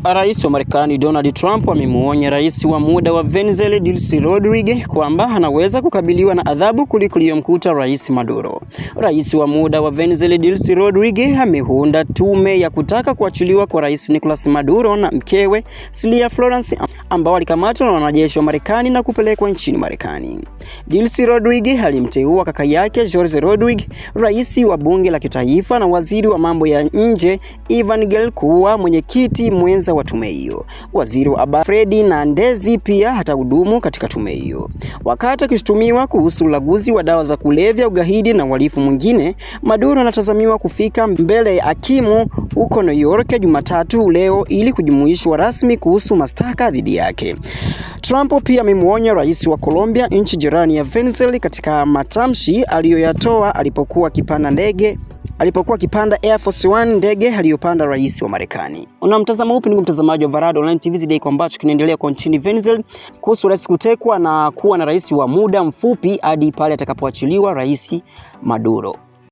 Rais wa Marekani Donald Trump amemuonya rais wa muda wa Venezuela Delcy Rodriguez kwamba anaweza kukabiliwa na adhabu kuliko iliyomkuta Rais Maduro. Rais wa muda wa Venezuela Delcy Rodriguez ameunda tume ya kutaka kuachiliwa kwa Rais Nicolas Maduro na mkewe Celia Florence ambao walikamatwa na wanajeshi wa Marekani na kupelekwa nchini Marekani. Delcy Rodriguez alimteua kaka yake Jorge Rodriguez, rais wa bunge la kitaifa na waziri wa mambo ya nje Ivan Gel kuwa mwenyekiti mwenza wa tume hiyo. Waziri wa habari Ferdinand pia hatahudumu katika tume hiyo. Wakati akishutumiwa kuhusu ulaguzi wa dawa za kulevya, ugaidi na uhalifu mwingine, Maduro anatazamiwa kufika mbele ya hakimu huko New York Jumatatu leo ili kujumuishwa rasmi kuhusu mashtaka dhidi yake. Trump pia amemuonya rais wa Colombia, nchi jirani ya Venezuela, katika matamshi aliyoyatoa alipokuwa akipanda Air Force One, ndege aliyopanda rais wa Marekani. Una mtazamo upi ndugu mtazamaji wa Varado Online TV zidi kwa ambacho kinaendelea kwa nchini Venezuela kuhusu rais kutekwa na kuwa na rais wa muda mfupi hadi pale atakapoachiliwa Rais Maduro?